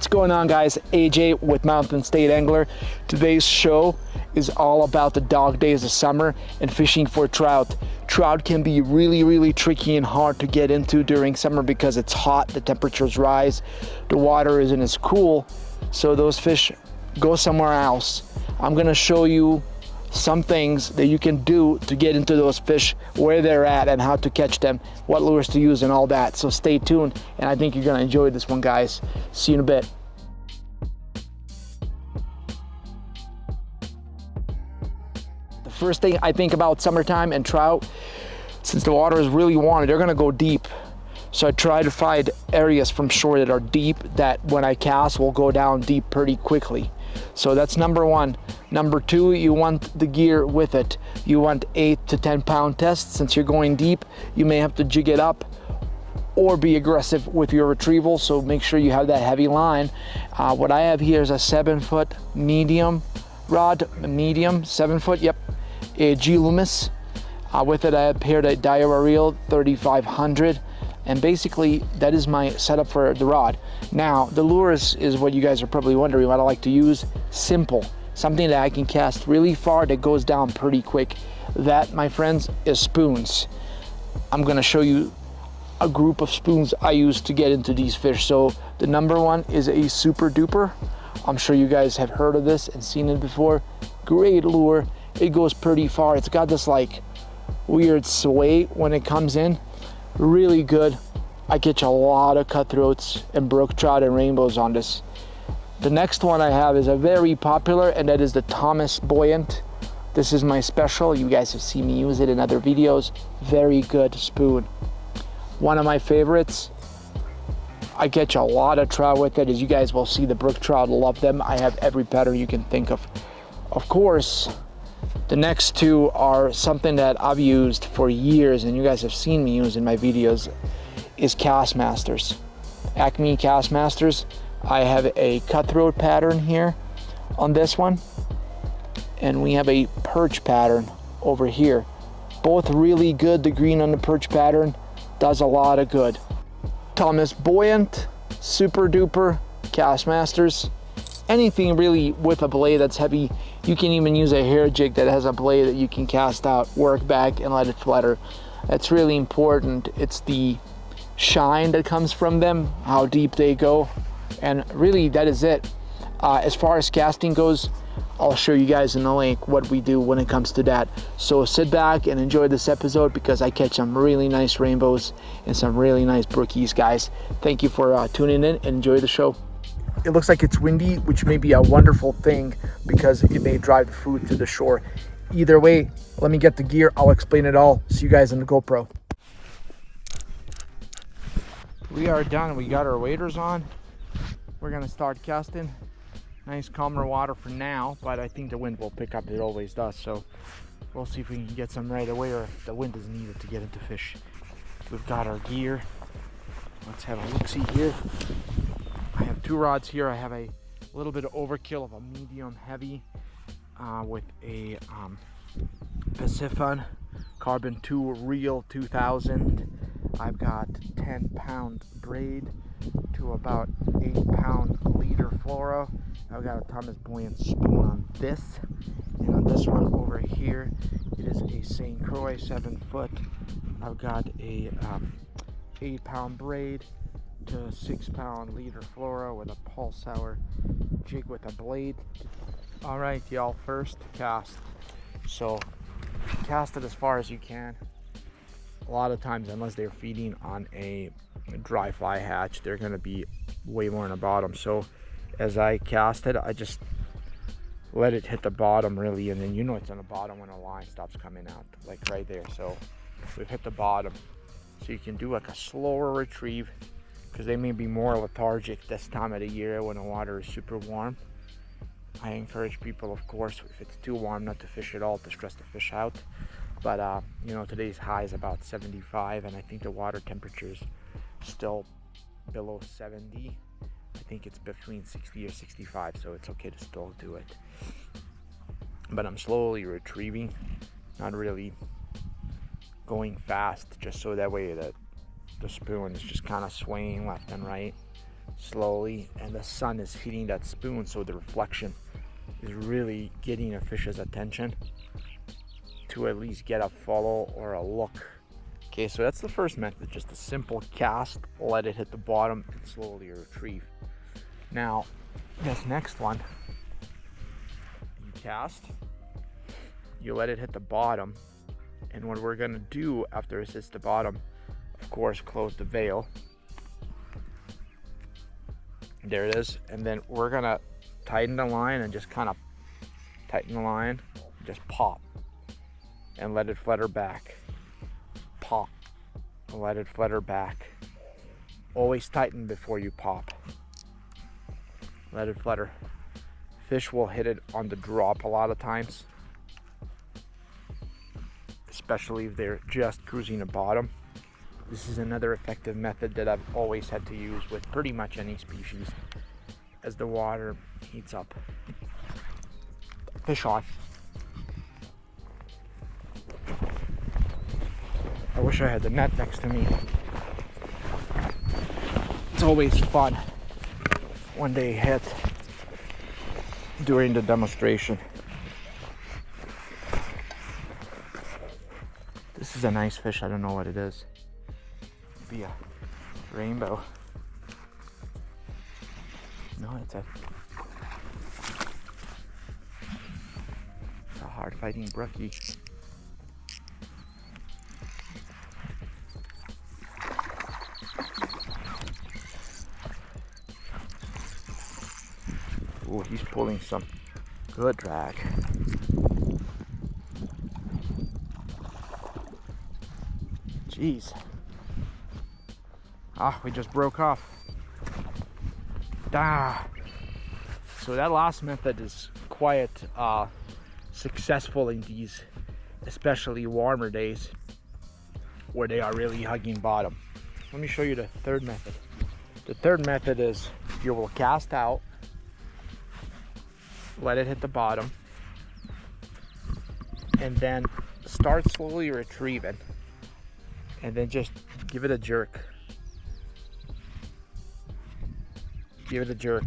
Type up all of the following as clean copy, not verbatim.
What's going on, guys? AJ with Mountain State Angler. Today's show is all about the dog days of summer and fishing for trout. Trout can be really tricky and hard to get into during summer because it's hot, the temperatures rise, the water isn't as cool, so those fish go somewhere else. I'm gonna show you some things that you can do to get into those fish, where they're at and how to catch them, what lures to use and all that. So stay tuned, and I think you're gonna enjoy this one, guys. See you in a bit. The first thing I think about summertime and trout, since the water is really warm, they're gonna go deep. So I try to find areas from shore that are deep, that when I cast will go down deep pretty quickly. So that's number one. Number two, you want the gear with it. You want 8 to 10 pound tests. Since you're going deep, you may have to jig it up or be aggressive with your retrieval, so make sure you have that heavy line. What I have here is a 7-foot medium rod, 7 foot, yep, a G Loomis. With it I have paired a Daiwa reel 3500, and basically that is my setup for the rod. Now the lure is what you guys are probably wondering what I like to use. Simple, something that I can cast really far that goes down pretty quick. That, my friends, is spoons. I'm gonna show you a group of spoons I use to get into these fish. So the number one is a Super Duper. I'm sure you guys have heard of this and seen it before. Great lure, it goes pretty far. It's got this like weird sway when it comes in. Really good. I catch a lot of cutthroats and brook trout and rainbows on this. The next one I have is a very popular, and that is the Thomas Buoyant. This is my special. You guys have seen me use it in other videos. Very good spoon. One of my favorites. I catch a lot of trout with it. As you guys will see, the brook trout love them. I have every pattern you can think of. Of course, the next two are something that I've used for years and you guys have seen me use in my videos, is Castmasters. Acme Castmasters. I have a cutthroat pattern here on this one, and we have a perch pattern over here. Both really good. The green on the perch pattern does a lot of good. Thomas Buoyant, Super Duper, Castmasters. Anything really with a blade that's heavy. You can even use a hair jig that has a blade that you can cast out, work back and let it flutter. That's really important. It's the shine that comes from them, how deep they go, and really that is it. As far as casting goes, I'll show you guys in the link what we do when it comes to that. So sit back and enjoy this episode because I catch some really nice rainbows and some really nice brookies, guys. Thank you for tuning in and enjoy the show. It looks like it's windy, which may be a wonderful thing because it may drive the food to the shore. Either way, let me get the gear. I'll explain it all. See you guys in the GoPro. We are done. We got our waders on. We're gonna start casting. Nice calmer water for now, but I think the wind will pick up. It always does. So we'll see if we can get some right away, or if the wind is needed to get into fish. We've got our gear. Let's have a look-see here. I have two rods here. I have a little bit of overkill of a medium heavy with a Pacific Carbon 2 Reel 2000. I've got 10-pound braid to about 8-pound leader fluoro. I've got a Thomas Buoyant spoon on this, and on this one over here it is a St. Croix 7 foot. I've got a 8-pound braid to 6-pound leader fluoro with a pulse hour jig with a blade. All right, y'all, first cast. So cast it as far as you can. A lot of times, unless they're feeding on a dry fly hatch, they're going to be way more on the bottom. So as I cast it, I just let it hit the bottom really, and then you know it's on the bottom when the line stops coming out, like right there. So we've hit the bottom. So you can do like a slower retrieve because they may be more lethargic this time of the year when the water is super warm. I encourage people, of course, if it's too warm, not to fish at all, to stress the fish out. But you know, today's high is about 75, and I think the water temperature is still below 70. I think it's between 60 or 65, so it's okay to still do it. But I'm slowly retrieving, not really going fast, just so that way that the spoon is just kind of swaying left and right. slowly, and the sun is hitting that spoon, so the reflection is really getting a fish's attention to at least get a follow or a look. Okay, so that's the first method, just a simple cast, let it hit the bottom, and slowly retrieve. Now, this next one, you cast, you let it hit the bottom, and what we're gonna do after it hits the bottom, of course, close the veil. There it is, and then we're gonna tighten the line and just kind of tighten the line, just pop, and let it flutter back. Pop, and let it flutter back. Always tighten before you pop. Let it flutter. Fish will hit it on the drop a lot of times, especially if they're just cruising the bottom. This is another effective method that I've always had to use with pretty much any species as the water heats up. Fish on. I wish I had the net next to me. It's always fun when they hit during the demonstration. This is a nice fish. I don't know what it is. Be a rainbow. No, it's a hard fighting brookie. Oh, he's pulling some good drag. Jeez. Ah, we just broke off. So that last method is quite successful in these especially warmer days where they are really hugging bottom. Let me show you the third method. The third method is you will cast out, let it hit the bottom, and then start slowly retrieving, and then just give it a jerk. Give it a jerk.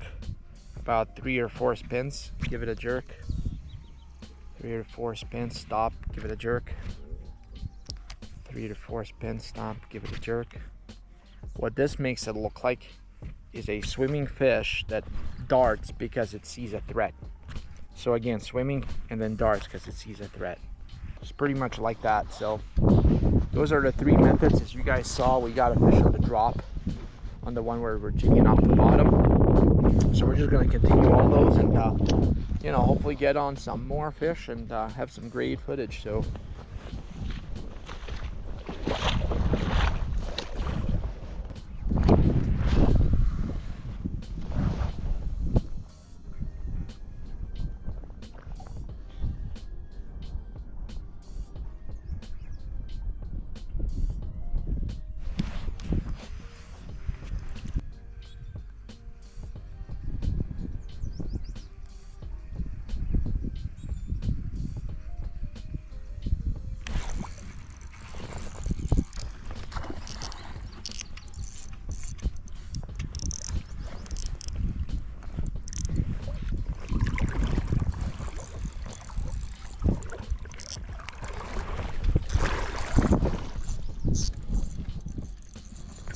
About 3 or 4 spins. Give it a jerk. 3 or 4 spins. Stop. Give it a jerk. 3 to 4 spins. Stop. Give it a jerk. What this makes it look like is a swimming fish that darts because it sees a threat. So again, swimming and then darts because it sees a threat. It's pretty much like that. So those are the 3 methods. As you guys saw, we got a fish on the drop on the one where we're jigging off the bottom. So we're just going to continue all those and you know, hopefully get on some more fish and have some great footage. So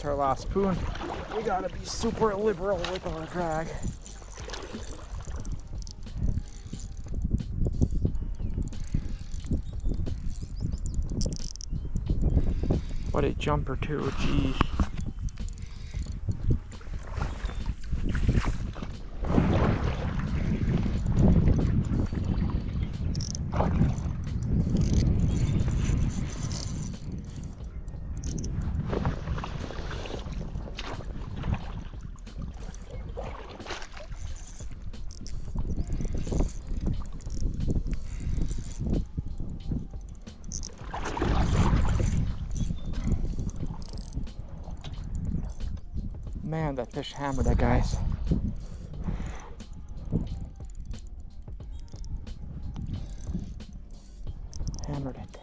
our last spoon. We gotta be super liberal with our drag. What a jumper too, geez. Man, that fish hammered that, guys. Hammered it.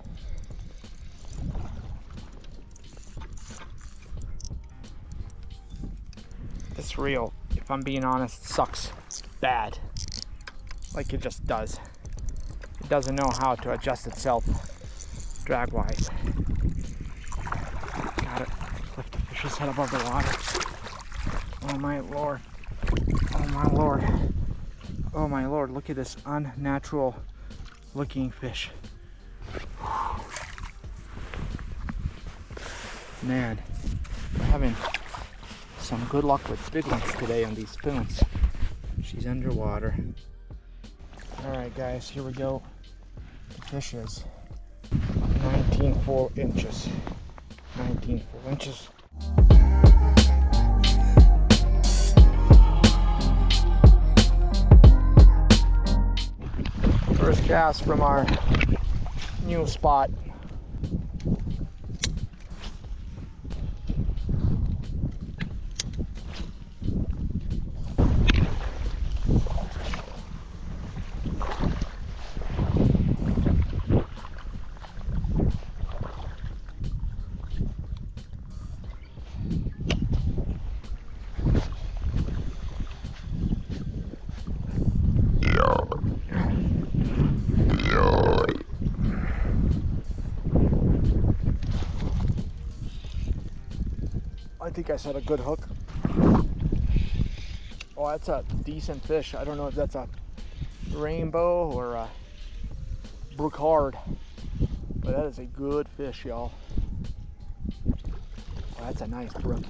This reel, if I'm being honest, sucks bad. Like it just does. It doesn't know how to adjust itself drag-wise. Got it. Lift the fish's head above the water. Oh my lord. Oh my lord. Oh my lord, look at this unnatural looking fish. Man, we're having some good luck with big ones today on these spoons. She's underwater. Alright guys, here we go. The fish is 19 full inches. 19 full inches. First cast from our new spot. I think I set a good hook. Oh, that's a decent fish. I don't know if that's a rainbow or a brook hard, but that is a good fish, y'all. Oh, that's a nice brookie.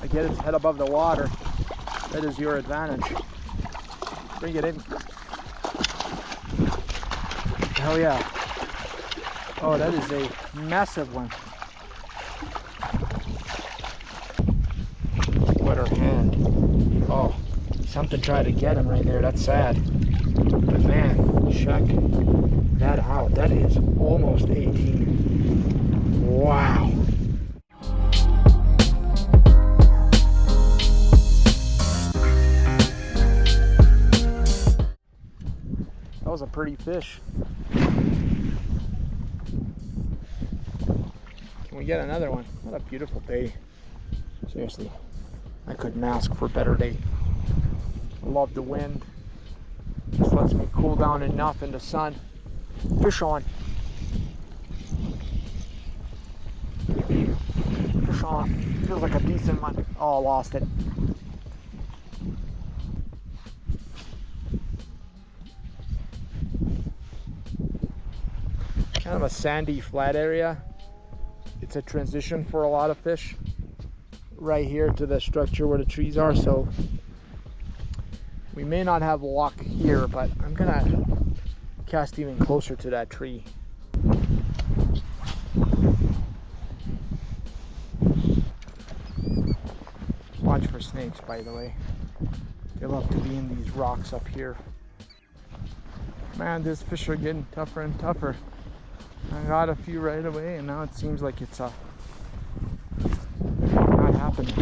I get its head above the water. That is your advantage. Bring it in. Hell yeah. Oh, that is a massive one. What her hand. Oh, something tried to get him right there. That's sad. But man, check that out. That is almost 18. Wow. That was a pretty fish. Can we get another one? What a beautiful day. Seriously, I couldn't ask for a better day. I love the wind. Just lets me cool down enough in the sun. Fish on. Fish on. Feels like a decent one. Oh, I lost it. Kind of a sandy, flat area. It's a transition for a lot of fish right here to the structure where the trees are, so we may not have luck here, but I'm gonna cast even closer to that tree. Watch for snakes, by the way. They love to be in these rocks up here. Man, these fish are getting tougher and tougher. I got a few right away, and now it seems like it's not happening.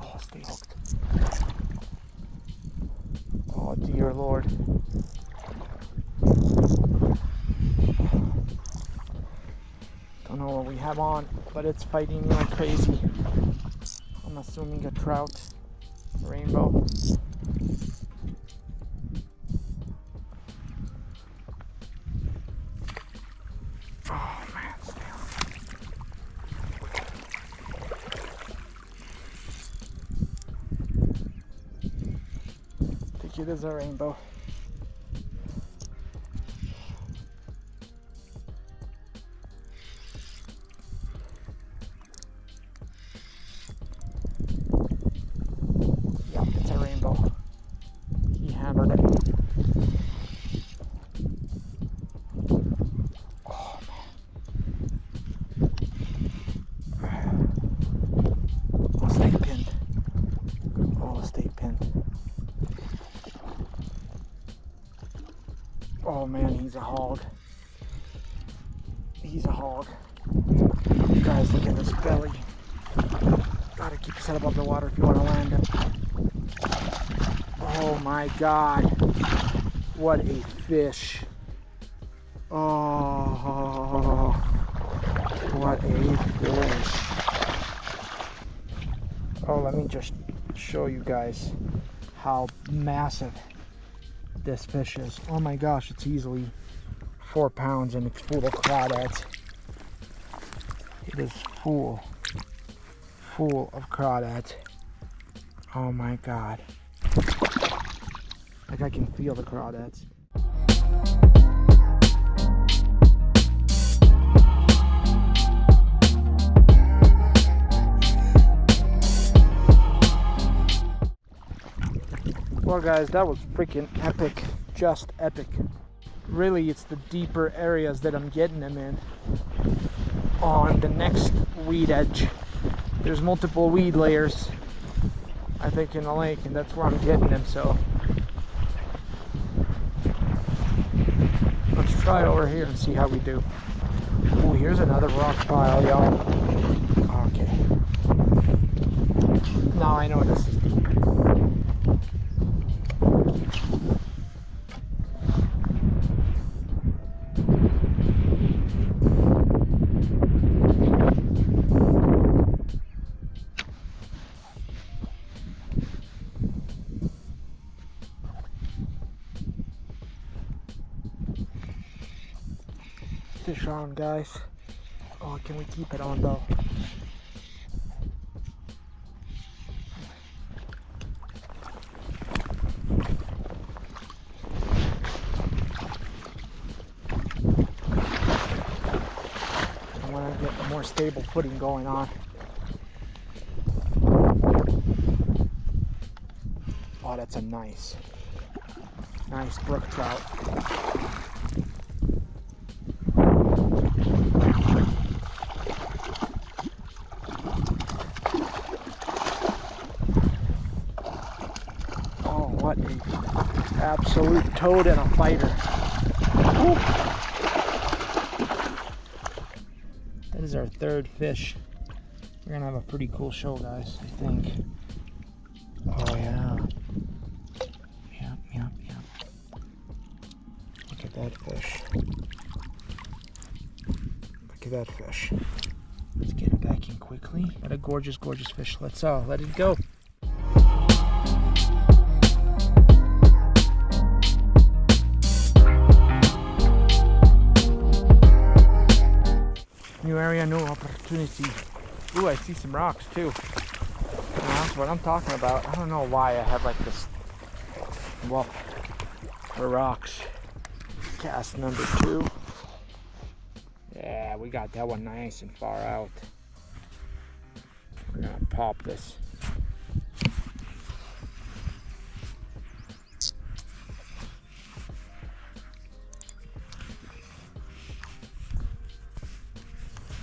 Oh, stay hooked. Oh dear Lord. Don't know what we have on, but it's fighting like crazy. I'm assuming a trout, rainbow. Oh man, stay on. I think it is a rainbow. He hammered it. Oh man. Oh, stay pinned. Oh, stay pinned. he's a hog. He's a hog. Guys, look at this belly. Gotta keep his head above the water if you want to land him. Oh my God. What a fish. Oh, what a fish. Oh, let me just show you guys how massive this fish is. Oh my gosh, it's easily 4 pounds and it's full of crawdads. It is full of crawdads. Oh my God. Like I can feel the crawdads. Well guys, that was freaking epic. Just epic. Really, it's the deeper areas that I'm getting them in. On the next weed edge. There's multiple weed layers, I think, in the lake, and that's where I'm getting them, so. Let's try over here and see how we do. Oh, here's another rock pile, y'all. Okay. Now I know this is deep. Fish on, guys. Oh, can we keep it on though? I want to get a more stable footing going on. Oh, that's a nice brook trout. What an absolute toad and a fighter. Woo. That is our third fish. We're gonna have a pretty cool show, guys, I think. Oh yeah. Yep. Look at that fish. Look at that fish. Let's get it back in quickly. What a gorgeous fish. Let's let it go. New area, new opportunity. Ooh, I see some rocks too. That's what I'm talking about. I don't know why I have like this well for rocks. Cast number 2. Yeah, we got that one nice and far out. We're gonna pop this.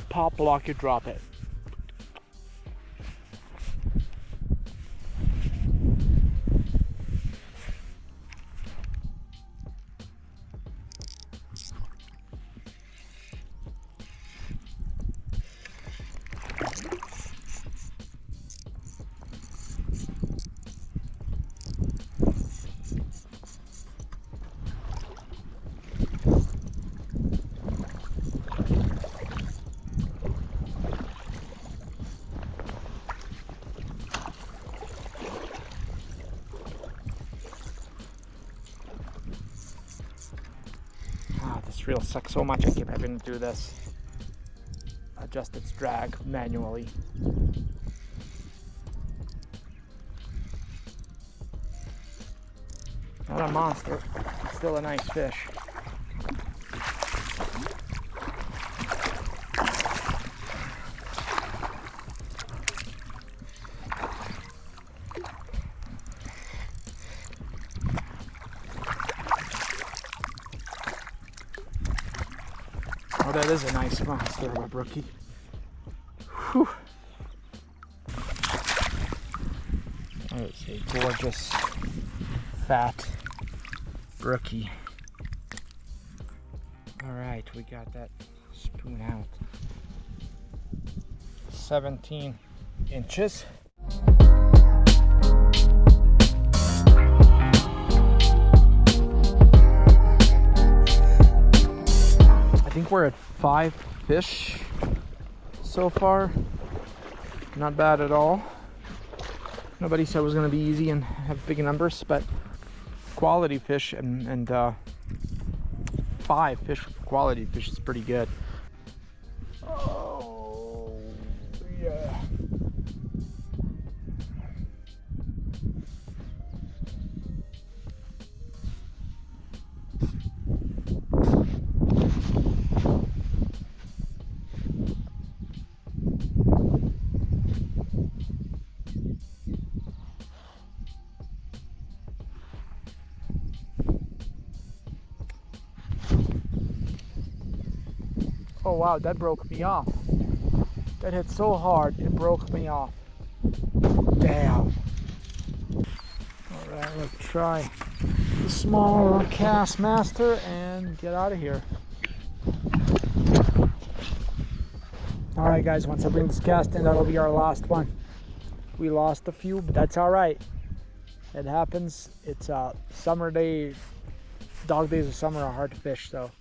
Pop, block, you drop it. This reel sucks so much I keep having to do this. Adjust its drag manually. Not a monster, it's still a nice fish. Oh, that is a nice monster of a brookie. Whew. That is a gorgeous, fat brookie. right, we got that spoon out. 17 inches. I think we're at 5 fish so far. Not bad at all. Nobody said it was going to be easy and have big numbers, but quality fish and 5 fish, quality fish is pretty good. Oh, yeah. Oh wow, that broke me off. That hit so hard, it broke me off. Damn. Alright, let's try the smaller cast master and get out of here. Alright guys, once I bring this cast in, that'll be our last one. We lost a few, but that's alright. It happens. It's a summer day. Dog days of summer are hard to fish, so